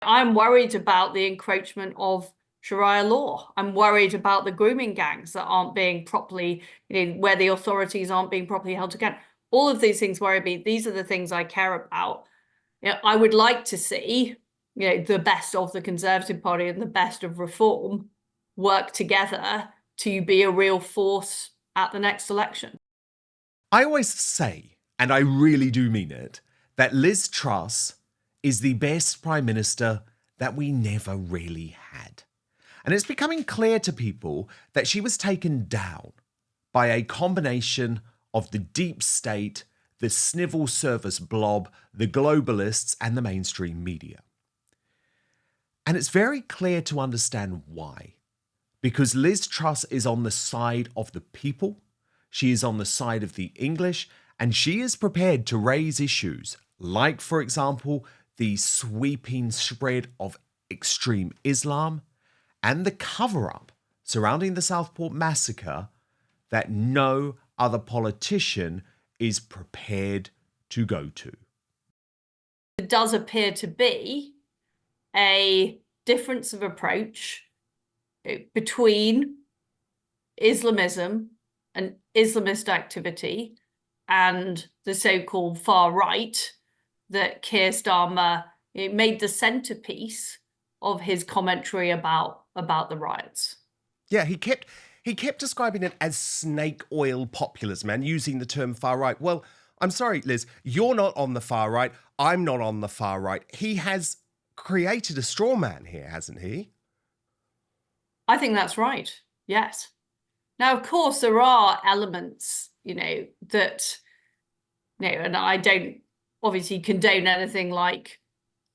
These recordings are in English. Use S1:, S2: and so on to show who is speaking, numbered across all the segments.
S1: I'm worried about the encroachment of Sharia law. I'm worried about the grooming gangs that aren't being properly, where the authorities aren't being properly held account. All of these things worry me. These are the things I care about. I would like to see, the best of the Conservative Party and the best of reform work together to be a real force at the next election.
S2: I always say, and I really do mean it, that Liz Truss is the best Prime Minister that we never really had. And it's becoming clear to people that she was taken down by a combination of the deep state, the civil service blob, the globalists, and the mainstream media. And it's very clear to understand why. Because Liz Truss is on the side of the people, she is on the side of the English, and she is prepared to raise issues like, for example, the sweeping spread of extreme Islam and the cover-up surrounding the Southport massacre that no other politician is prepared to go to.
S1: It does appear to be a difference of approach between Islamism and Islamist activity and the so-called far right that Keir Starmer made the centerpiece of his commentary about the riots.
S2: Yeah, he kept describing it as snake oil populism and using the term far right. Well, I'm sorry, Liz, you're not on the far right. I'm not on the far right. He has created a straw man here, hasn't he?
S1: I think that's right. Yes. Now, of course, there are elements, that, and I don't obviously condone anything like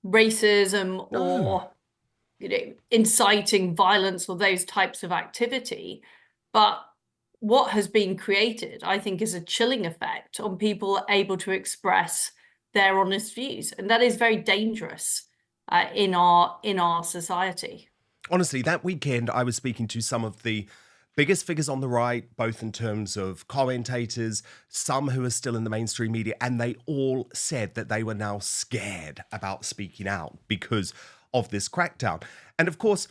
S1: racism or, inciting violence or those types of activity. But what has been created, I think, is a chilling effect on people able to express their honest views. And that is very dangerous in our society.
S2: Honestly, that weekend I was speaking to some of the biggest figures on the right, both in terms of commentators, some who are still in the mainstream media, and they all said that they were now scared about speaking out because of this crackdown. And of course,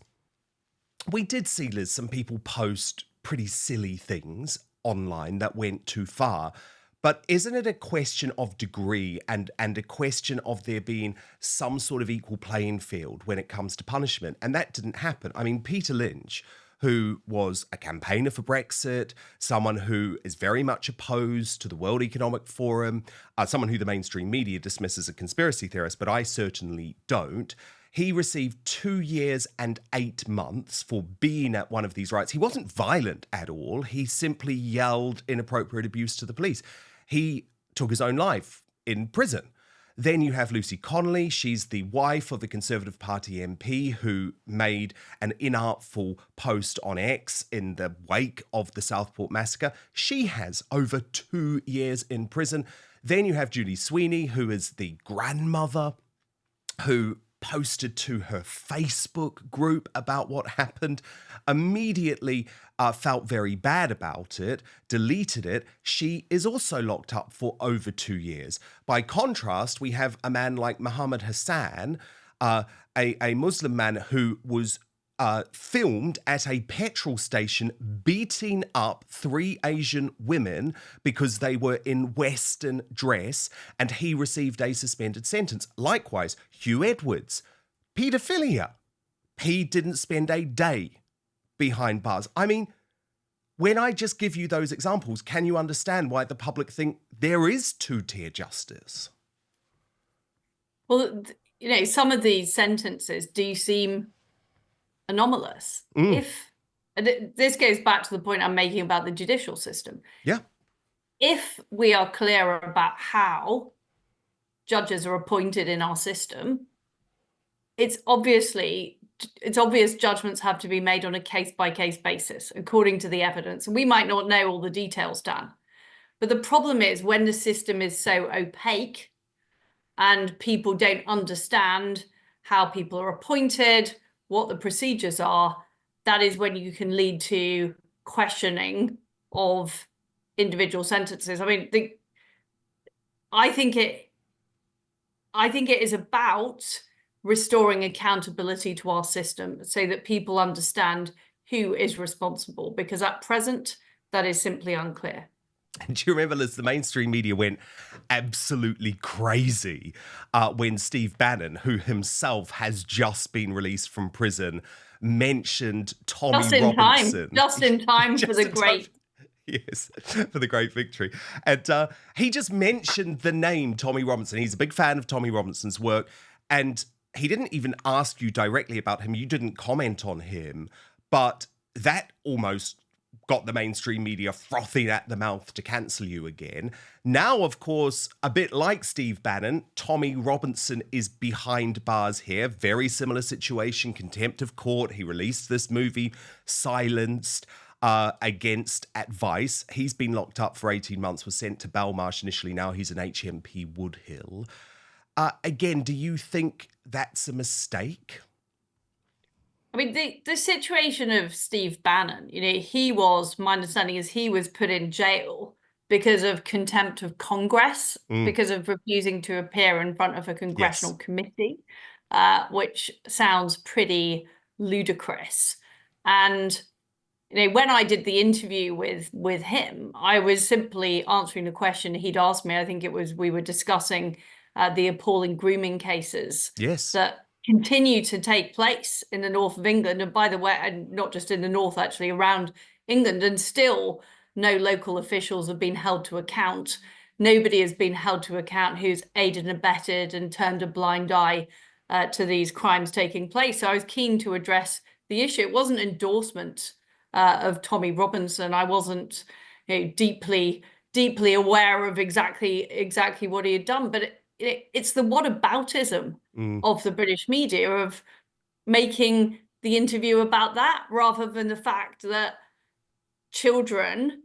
S2: we did see, Liz, some people post pretty silly things online that went too far. But isn't it a question of degree and a question of there being some sort of equal playing field when it comes to punishment? And that didn't happen. I mean, Peter Lynch, who was a campaigner for Brexit, someone who is very much opposed to the World Economic Forum, someone who the mainstream media dismisses as a conspiracy theorist, but I certainly don't. He received 2 years and 8 months for being at one of these riots. He wasn't violent at all. He simply yelled inappropriate abuse to the police. He took his own life in prison. Then you have Lucy Connolly. She's the wife of the Conservative Party MP who made an inartful post on X in the wake of the Southport massacre. She has over 2 years in prison. Then you have Julie Sweeney, who is the grandmother who posted to her Facebook group about what happened, immediately felt very bad about it, deleted it. She is also locked up for over 2 years. By contrast, we have a man like Mohammed Hassan, a Muslim man who was filmed at a petrol station beating up 3 Asian women because they were in Western dress, and he received a suspended sentence. Likewise, Hugh Edwards, paedophilia. He didn't spend a day behind bars. I mean, when I just give you those examples, can you understand why the public think there is two-tier justice?
S1: Well, some of these sentences do seem anomalous. This goes back to the point I'm making about the judicial system.
S2: Yeah.
S1: If we are clear about how judges are appointed in our system, it's obvious judgments have to be made on a case-by-case basis, according to the evidence. And we might not know all the details, Dan. But the problem is when the system is so opaque and people don't understand how people are appointed, what the procedures are, that is when you can lead to questioning of individual sentences. I mean, I think it is about restoring accountability to our system so that people understand who is responsible, because at present, that is simply unclear.
S2: And do you remember, Liz, the mainstream media went absolutely crazy when Steve Bannon, who himself has just been released from prison, mentioned Tommy Robinson.
S1: Just in time for the great.
S2: Yes, for the great victory. And he just mentioned the name Tommy Robinson. He's a big fan of Tommy Robinson's work. And he didn't even ask you directly about him. You didn't comment on him. But that almost got the mainstream media frothing at the mouth to cancel you again. Now, of course, a bit like Steve Bannon, Tommy Robinson is behind bars here. Very similar situation, contempt of court. He released this movie, Silenced, against advice. He's been locked up for 18 months, was sent to Belmarsh initially. Now he's an HMP Woodhill. Again, do you think that's a mistake?
S1: I mean, the situation of Steve Bannon, he was, my understanding is he was put in jail because of contempt of Congress, because of refusing to appear in front of a congressional committee, which sounds pretty ludicrous. And when I did the interview with him, I was simply answering the question he'd asked me. I think it was, we were discussing the appalling grooming cases that continue to take place in the north of England. And by the way, and not just in the north, actually around England, and still no local officials have been held to account. Nobody has been held to account who's aided and abetted and turned a blind eye to these crimes taking place. So I was keen to address the issue. It wasn't endorsement of Tommy Robinson. I wasn't deeply aware of exactly what he had done, but it's the whataboutism of the British media of making the interview about that rather than the fact that children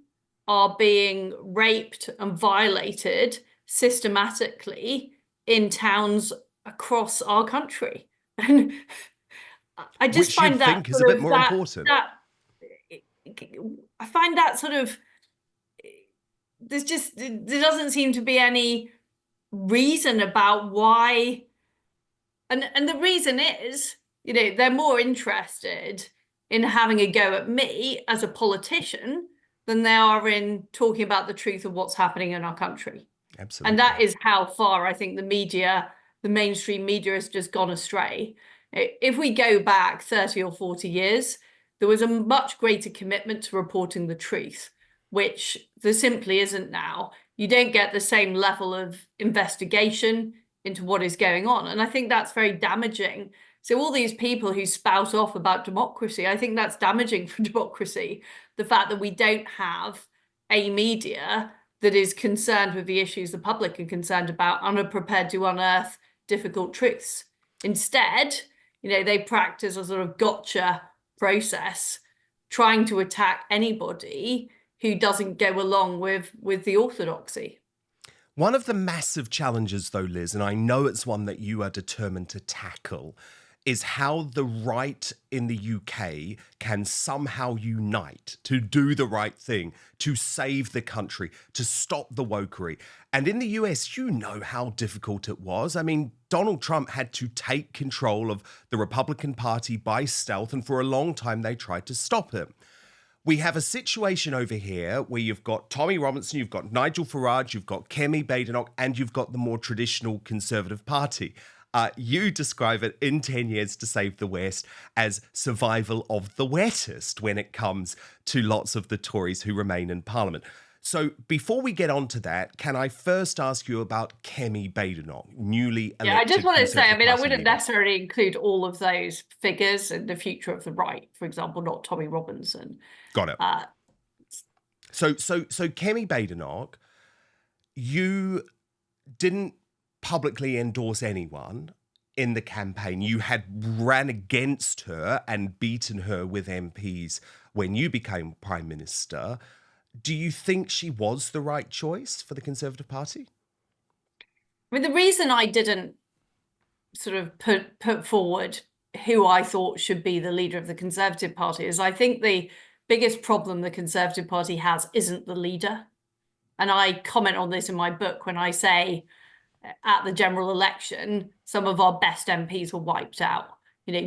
S1: are being raped and violated systematically in towns across our country. And I just find that
S2: think is a bit more important.
S1: I find that sort of, there doesn't seem to be any reason about why, and the reason is, they're more interested in having a go at me as a politician than they are in talking about the truth of what's happening in our country.
S2: Absolutely.
S1: And that is how far I think the mainstream media has just gone astray. If we go back 30 or 40 years, there was a much greater commitment to reporting the truth, which there simply isn't now. You don't get the same level of investigation into what is going on. And I think that's very damaging. So all these people who spout off about democracy, I think that's damaging for democracy. The fact that we don't have a media that is concerned with the issues the public are concerned about and are prepared to unearth difficult truths. Instead, they practice a sort of gotcha process, trying to attack anybody who doesn't go along with the orthodoxy.
S2: One of the massive challenges, though, Liz, and I know it's one that you are determined to tackle, is how the right in the UK can somehow unite to do the right thing, to save the country, to stop the wokery. And in the US, you know how difficult it was. I mean, Donald Trump had to take control of the Republican Party by stealth, and for a long time they tried to stop him. We have a situation over here where you've got Tommy Robinson, you've got Nigel Farage, you've got Kemi Badenoch, and you've got the more traditional Conservative Party. You describe it in 10 Years to Save the West as survival of the wettest when it comes to lots of the Tories who remain in Parliament. So before we get on to that, can I first ask you about Kemi Badenoch, newly elected?
S1: Yeah, I just want to say, I wouldn't
S2: leader.
S1: necessarily include all of those figures in the future of the right, for example, not Tommy Robinson.
S2: Got it. So Kemi Badenoch, you didn't publicly endorse anyone in the campaign. You had ran against her and beaten her with MPs when you became Prime Minister. Do you think she was the right choice for the Conservative Party?
S1: I mean, the reason I didn't sort of put forward who I thought should be the leader of the Conservative Party is I think the biggest problem the Conservative Party has isn't the leader. And I comment on this in my book when I say at the general election, some of our best MPs were wiped out.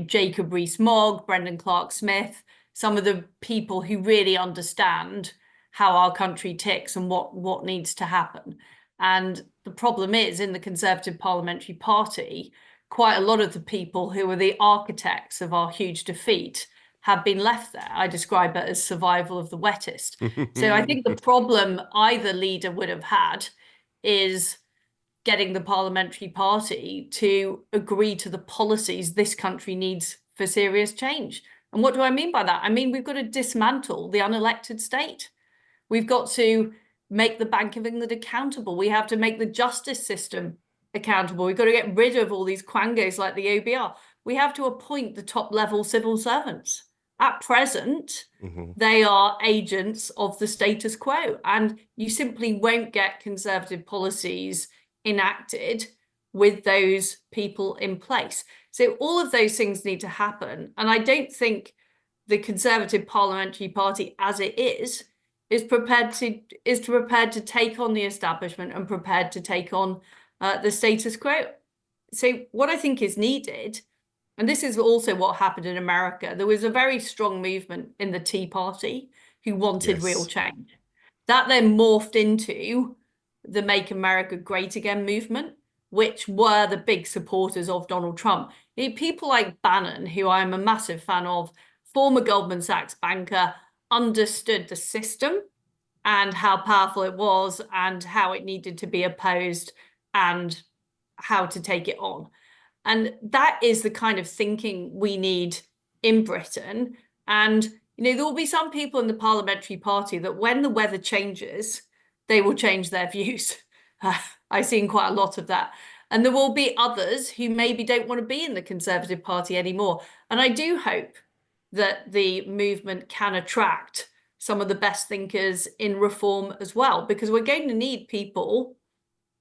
S1: Jacob Rees-Mogg, Brendan Clark-Smith, some of the people who really understand how our country ticks and what needs to happen. And the problem is, in the Conservative Parliamentary Party, quite a lot of the people who were the architects of our huge defeat have been left there. I describe it as survival of the wettest. So I think the problem either leader would have had is getting the parliamentary party to agree to the policies this country needs for serious change. And what do I mean by that? I mean, we've got to dismantle the unelected state. We've got to make the Bank of England accountable. We have to make the justice system accountable. We've got to get rid of all these quangos like the OBR. We have to appoint the top level civil servants. At present, they are agents of the status quo, and you simply won't get Conservative policies enacted with those people in place. So all of those things need to happen. And I don't think the Conservative Parliamentary Party, as it is prepared to take on the establishment and prepared to take on the status quo. So what I think is needed, and this is also what happened in America, there was a very strong movement in the Tea Party who wanted real change. That then morphed into the Make America Great Again movement, which were the big supporters of Donald Trump. People like Bannon, who I'm a massive fan of, former Goldman Sachs banker, understood the system and how powerful it was and how it needed to be opposed and how to take it on. And that is the kind of thinking we need in Britain. And, there will be some people in the parliamentary party that when the weather changes, they will change their views. I've seen quite a lot of that. And there will be others who maybe don't want to be in the Conservative Party anymore. And I do hope that the movement can attract some of the best thinkers in reform as well, because we're going to need people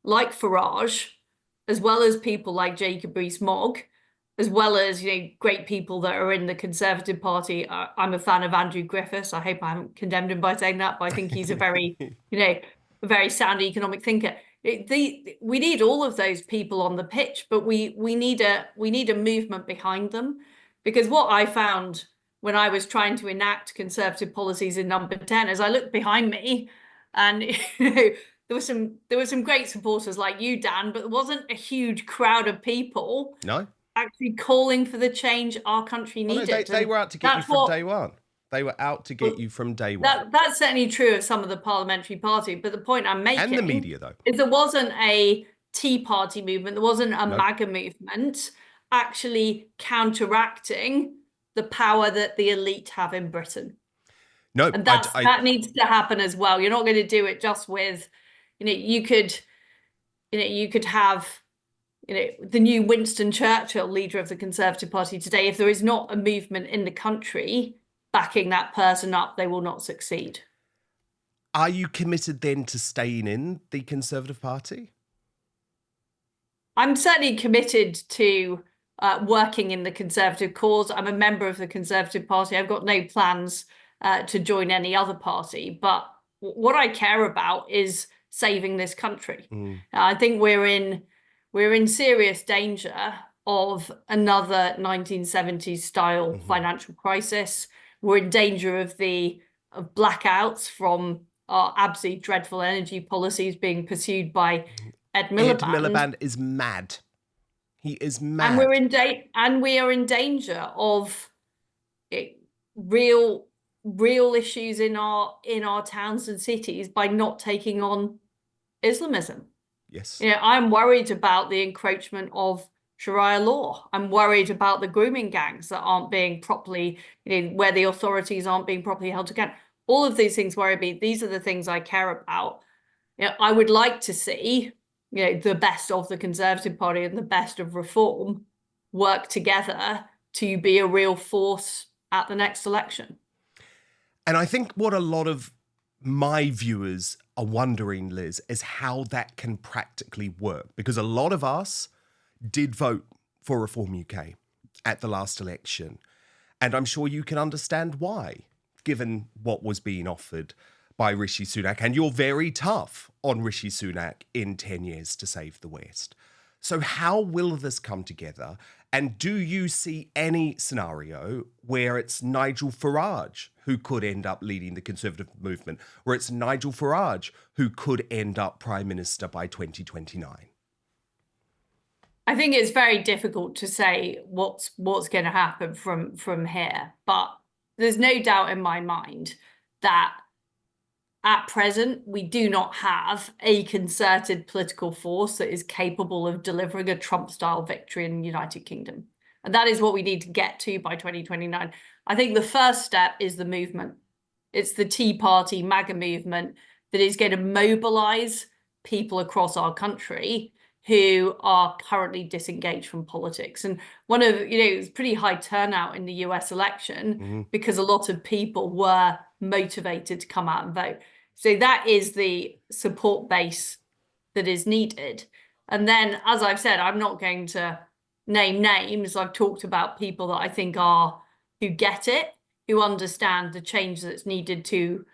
S1: like Farage, as well as people like Jacob Rees-Mogg, as well as great people that are in the Conservative Party. I'm a fan of Andrew Griffiths. I hope I haven't condemned him by saying that, but I think he's a very, a very sound economic thinker. We need all of those people on the pitch, but we need a movement behind them, because what I found when I was trying to enact Conservative policies in Number 10 is I looked behind me, and there were some great supporters like you, Dan, but there wasn't a huge crowd of people.
S2: No.
S1: Actually calling for the change our country needed.
S2: No, they were out to get you from day one. They were out to get you from day one.
S1: That's certainly true of some of the parliamentary party. But the point I'm making,
S2: and the media, though,
S1: is there wasn't a Tea Party movement. There wasn't a MAGA movement actually counteracting the power that the elite have in Britain.
S2: No,
S1: and that needs to happen as well. You're not going to do it just with, you could have the new Winston Churchill, leader of the Conservative Party today. If there is not a movement in the country backing that person up, they will not succeed.
S2: Are you committed then to staying in the Conservative Party?
S1: I'm certainly committed to working in the Conservative cause. I'm a member of the Conservative Party. I've got no plans to join any other party. But what I care about is saving this country. I think we're in serious danger of another 1970s style financial crisis. We're in danger of blackouts from our absolutely dreadful energy policies being pursued by Ed Miliband. Ed
S2: Miliband is mad. He is mad.
S1: And we are in danger of real issues in our towns and cities by not taking on Islamism.
S2: Yes.
S1: I'm worried about the encroachment of Sharia law. I'm worried about the grooming gangs that aren't being properly, where the authorities aren't being properly held to account. All of these things worry me. These are the things I care about. I would like to see, the best of the Conservative Party and the best of reform work together to be a real force at the next election.
S2: And I think what a lot of my viewers are wondering, Liz, is how that can practically work. Because a lot of us did vote for Reform UK at the last election. And I'm sure you can understand why, given what was being offered. by Rishi Sunak, and you're very tough on Rishi Sunak in 10 years to save the West. So how will this come together? And do you see any scenario where it's Nigel Farage who could end up leading the Conservative movement, where it's Nigel Farage who could end up Prime Minister by 2029?
S1: I think it's very difficult to say what's going to happen from here, but there's no doubt in my mind that at present we do not have a concerted political force that is capable of delivering a Trump-style victory in the United Kingdom. And that is what we need to get to by 2029. I think the first step is the movement. It's the Tea Party MAGA movement that is going to mobilize people across our country who are currently disengaged from politics. And it was pretty high turnout in the US election because a lot of people were motivated to come out and vote. So that is the support base that is needed. And then, as I've said, I'm not going to name names. I've talked about people that I think who get it, who understand the change that's needed to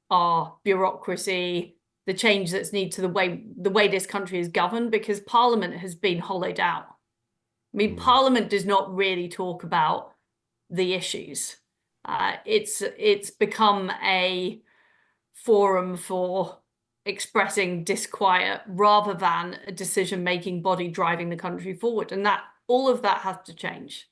S1: our bureaucracy, the change that's needed to the way this country is governed, because Parliament has been hollowed out. I mean, Parliament does not really talk about the issues. It's become a forum for expressing disquiet rather than a decision-making body driving the country forward, and that all of that has to change.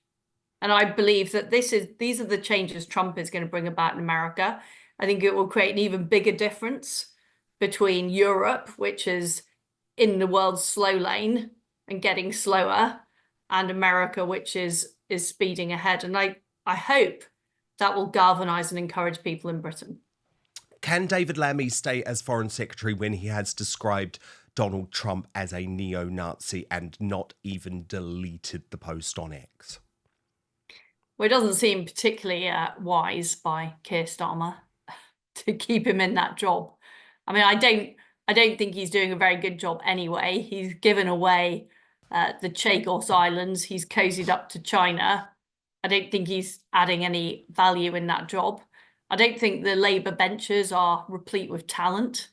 S1: And I believe that these are the changes Trump is going to bring about in America. I think it will create an even bigger difference between Europe, which is in the world's slow lane and getting slower, and America, which is speeding ahead. And I hope that will galvanize and encourage people in Britain.
S2: Can David Lammy stay as Foreign Secretary when he has described Donald Trump as a neo-Nazi and not even deleted the post on X?
S1: Well, it doesn't seem particularly wise by Keir Starmer to keep him in that job. I mean, I don't think he's doing a very good job anyway. He's given away the Chagos Islands. He's cozied up to China. I don't think he's adding any value in that job. I don't think the Labour benches are replete with talent,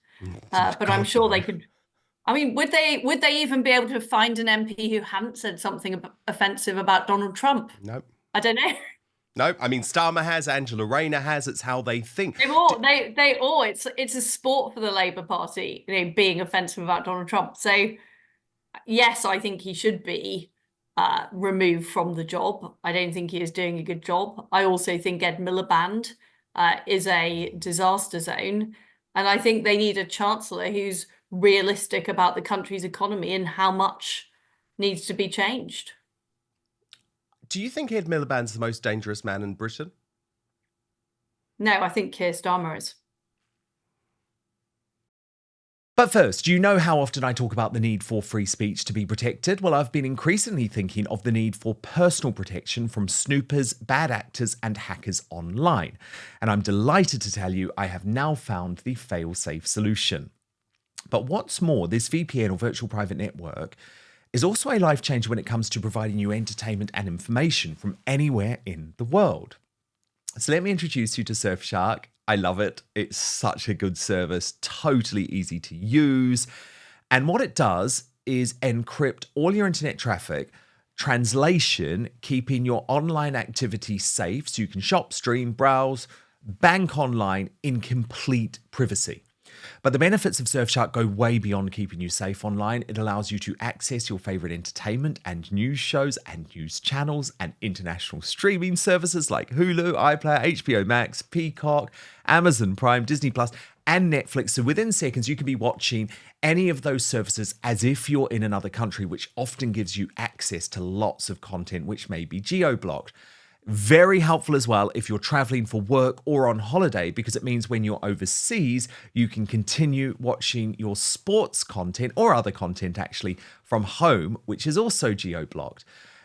S1: but I'm sure they could. I mean, would they even be able to find an MP who hadn't said something offensive about Donald Trump?
S2: No.
S1: I don't know.
S2: No, I mean, Starmer has, Angela Rayner has. It's how they think.
S1: They all. It's a sport for the Labour Party, being offensive about Donald Trump. So, yes, I think he should be removed from the job. I don't think he is doing a good job. I also think Ed Miliband is a disaster zone, and I think they need a chancellor who's realistic about the country's economy and how much needs to be changed.
S2: Do you think Ed Miliband's the most dangerous man in Britain?
S1: No, I think Keir Starmer is.
S3: But first, you know how often I talk about the need for free speech to be protected? Well, I've been increasingly thinking of the need for personal protection from snoopers, bad actors, and hackers online. And I'm delighted to tell you I have now found the fail-safe solution. But what's more, this VPN or virtual private network is also a life changer when it comes to providing you entertainment and information from anywhere in the world. So let me introduce you to Surfshark. I love it. It's such a good service, totally easy to use. And what it does is encrypt all your internet traffic, translation, keeping your online activity safe so you can shop, stream, browse, bank online in complete privacy. But the benefits of Surfshark go way beyond keeping you safe online. It allows you to access your favorite entertainment and news shows and news channels and international streaming services like Hulu, iPlayer, HBO Max, Peacock, Amazon Prime, Disney Plus, and Netflix. So within seconds, you can be watching any of those services as if you're in another country, which often gives you access to lots of content which may be geo-blocked. Very helpful as well if you're traveling for work or on holiday, because it means when you're overseas, you can continue watching your sports content or other content actually from home, which is also geo-blocked.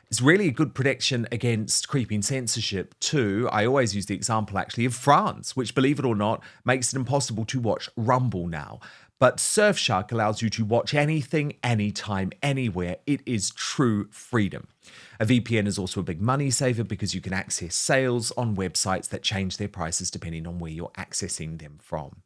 S3: It's really a good protection against creeping censorship too. I always use the example actually of France, which, believe it or not, makes it impossible to watch Rumble now. But Surfshark allows you to watch anything, anytime, anywhere. It is true freedom. A VPN is also a big money saver because you can access sales on websites that change their prices depending on where you're accessing them from.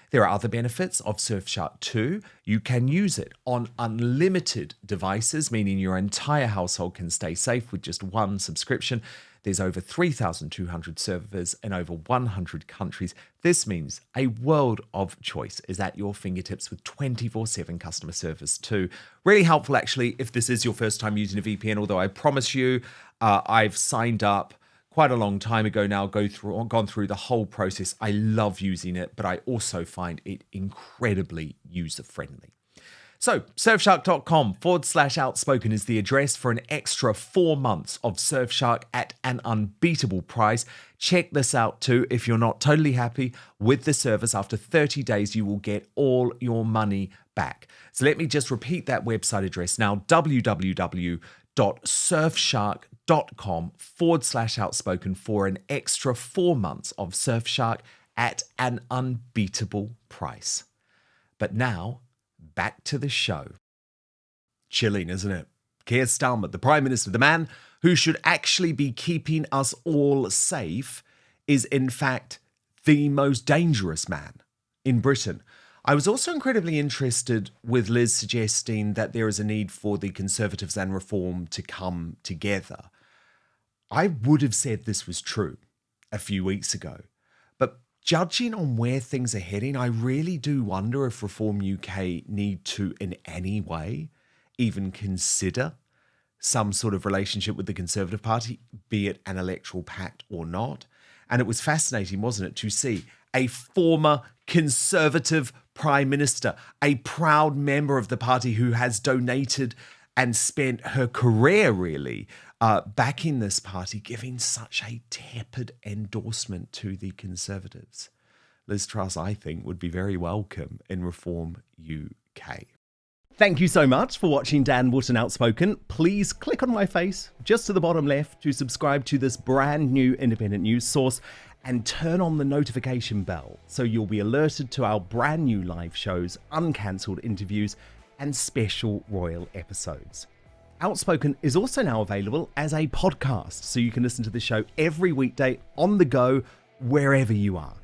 S3: There are other benefits of Surfshark too. You can use it on unlimited devices, meaning your entire household can stay safe with just one subscription. There's over 3,200 servers in over 100 countries. This means a world of choice is at your fingertips with 24/7 customer service too. Really helpful actually if this is your first time using a VPN, although I promise you I've signed up quite a long time ago now, gone through the whole process. I love using it, but I also find it incredibly user-friendly. So surfshark.com/outspoken is the address for an extra 4 months of Surfshark at an unbeatable price. Check this out too. If you're not totally happy with the service, after 30 days, you will get all your money back. So let me just repeat that website address now, www.surfshark.com/outspoken for an extra 4 months of Surfshark at an unbeatable price. But now, back to the show. Chilling, isn't it? Keir Starmer, the Prime Minister, the man who should actually be keeping us all safe, is in fact the most dangerous man in Britain. I was also incredibly interested with Liz suggesting that there is a need for the Conservatives and Reform to come together. I would have said this was true a few weeks ago, but judging on where things are heading, I really do wonder if Reform UK need to in any way even consider some sort of relationship with the Conservative Party, be it an electoral pact or not. And it was fascinating, wasn't it, to see a former Conservative Prime Minister, a proud member of the party who has donated and spent her career really backing this party, giving such a tepid endorsement to the Conservatives. Liz Truss, I think, would be very welcome in Reform UK.
S2: Thank you so much for watching Dan Wootton Outspoken. Please click on my face just to the bottom left to subscribe to this brand new independent news source and turn on the notification bell so you'll be alerted to our brand new live shows, uncancelled interviews, and special royal episodes. Outspoken is also now available as a podcast, so you can listen to the show every weekday on the go, wherever you are.